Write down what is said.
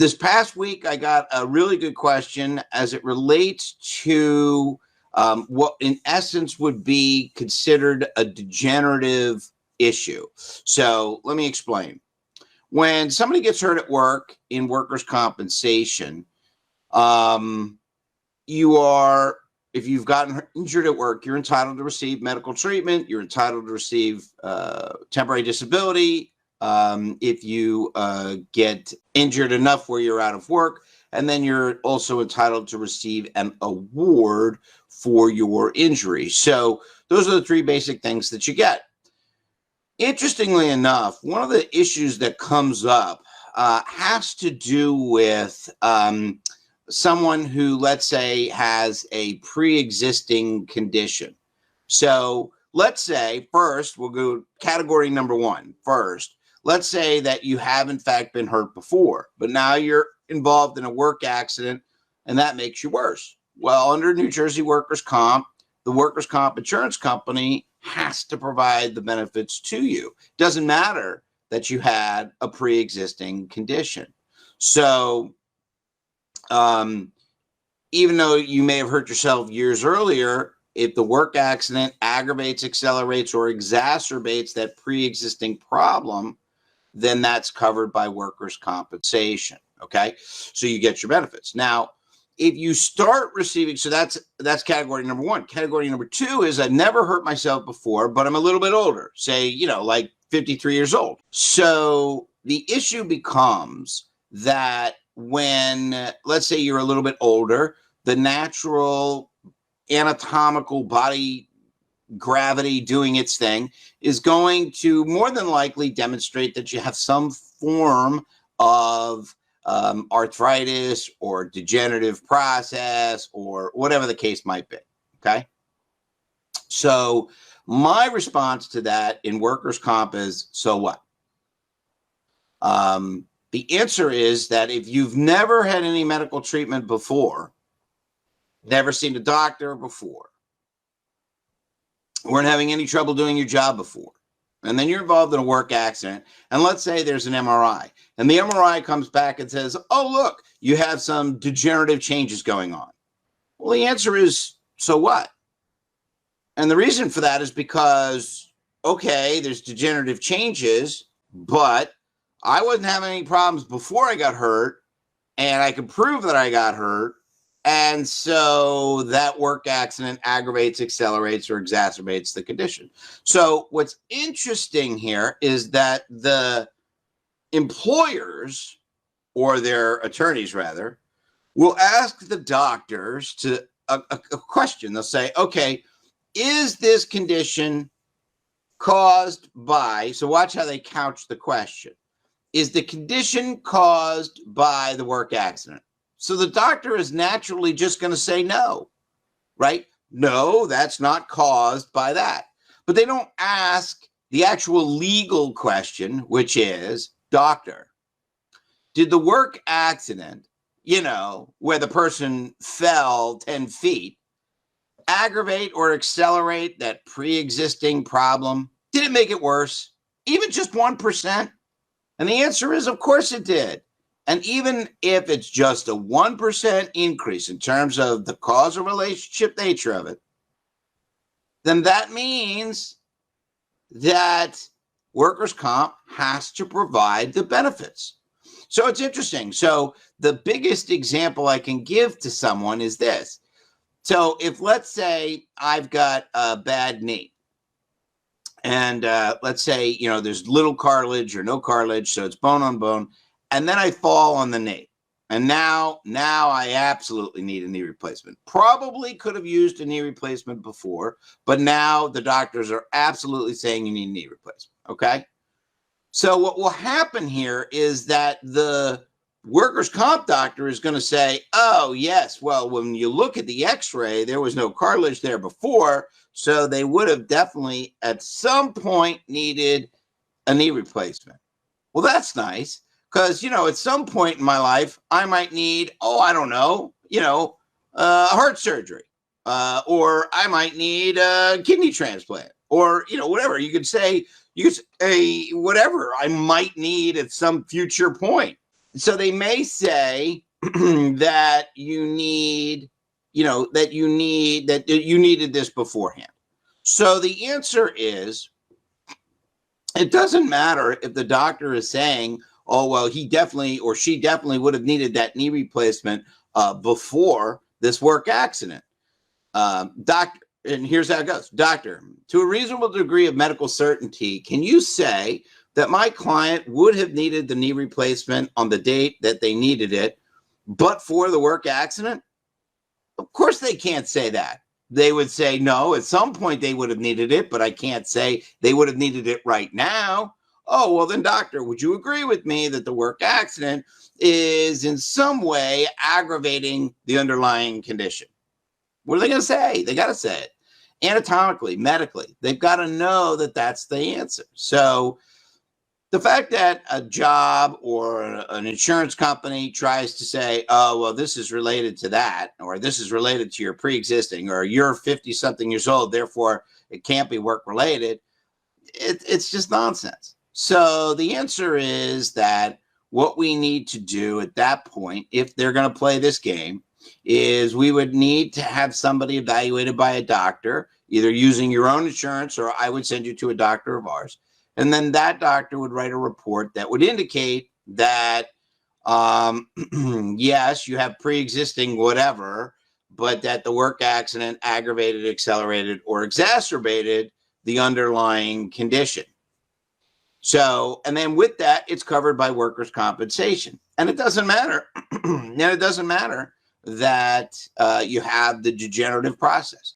This past week, I got a really good question as it relates to what in essence would be considered a degenerative issue. So let me explain. When somebody gets hurt at work in workers' compensation, if you've gotten injured at work, you're entitled to receive medical treatment. You're entitled to receive temporary disability if you get injured enough where you're out of work. And then you're also entitled to receive an award for your injury. So those are the three basic things that you get. Interestingly enough, one of the issues that comes up has to do with someone who, let's say, has a pre-existing condition. So let's say first, we'll go category number one first. Let's say that you have in fact been hurt before, but now you're involved in a work accident and that makes you worse. Well, under New Jersey workers' comp, the workers' comp insurance company has to provide the benefits to you. Doesn't matter that you had a pre-existing condition. So even though you may have hurt yourself years earlier, if the work accident aggravates, accelerates, or exacerbates that pre-existing problem, then that's covered by workers' compensation. Okay, so you get your benefits. Now, if you start receiving, so that's category number one. Category number two is I've never hurt myself before, but I'm a little bit older, say, like 53 years old. So the issue becomes that when, let's say you're a little bit older, the natural anatomical body gravity doing its thing is going to more than likely demonstrate that you have some form of arthritis or degenerative process or whatever the case might be. Okay. So my response to that in workers' comp is, so what? The answer is that if you've never had any medical treatment before, never seen a doctor before, weren't having any trouble doing your job before, and then you're involved in a work accident, and let's say there's an MRI, and the MRI comes back and says, oh, look, you have some degenerative changes going on. Well, the answer is, so what? And the reason for that is because, okay, there's degenerative changes, but I wasn't having any problems before I got hurt, and I can prove that I got hurt. And so that work accident aggravates, accelerates, or exacerbates the condition. So what's interesting here is that the employers, or their attorneys rather, will ask the doctors to a question. They'll say, okay, is this condition caused by, so watch how they couch the question. Is the condition caused by the work accident? So the doctor is naturally just going to say no, right? No, that's not caused by that. But they don't ask the actual legal question, which is, doctor, did the work accident, where the person fell 10 feet, aggravate or accelerate that pre-existing problem? Did it make it worse? Even just 1%? And the answer is, of course it did. And even if it's just a 1% increase in terms of the causal relationship nature of it, then that means that workers' comp has to provide the benefits. So it's interesting. So the biggest example I can give to someone is this. So if, let's say, I've got a bad knee, and let's say, there's little cartilage or no cartilage, so it's bone on bone, and then I fall on the knee, and now I absolutely need a knee replacement. Probably could have used a knee replacement before, but now the doctors are absolutely saying you need a knee replacement, okay? So what will happen here is that the workers' comp doctor is going to say, oh, yes, well, when you look at the x-ray, there was no cartilage there before, so they would have definitely at some point needed a knee replacement. Well, that's nice. Because, at some point in my life, I might need, heart surgery, or I might need a kidney transplant, or, whatever. You could say whatever I might need at some future point. So they may say that you need, that you needed this beforehand. So the answer is, it doesn't matter if the doctor is saying, oh, well, he definitely or she definitely would have needed that knee replacement before this work accident. Doctor, and here's how it goes. Doctor, to a reasonable degree of medical certainty, can you say that my client would have needed the knee replacement on the date that they needed it, but for the work accident? Of course they can't say that. They would say, no, at some point they would have needed it, but I can't say they would have needed it right now. Oh, well then, doctor, would you agree with me that the work accident is in some way aggravating the underlying condition? What are they going to say? They got to say it. Anatomically, medically, they've got to know that that's the answer. So the fact that a job or an insurance company tries to say, oh, well, this is related to that, or this is related to your pre-existing, or you're 50 something years old, therefore it can't be work related, it's just nonsense. So the answer is that what we need to do at that point, if they're going to play this game, is we would need to have somebody evaluated by a doctor, either using your own insurance, or I would send you to a doctor of ours. And then that doctor would write a report that would indicate that, yes, you have pre-existing whatever, but that the work accident aggravated, accelerated, or exacerbated the underlying condition. So, and then with that, it's covered by workers' compensation. And it doesn't matter. And it doesn't matter that you have the degenerative process.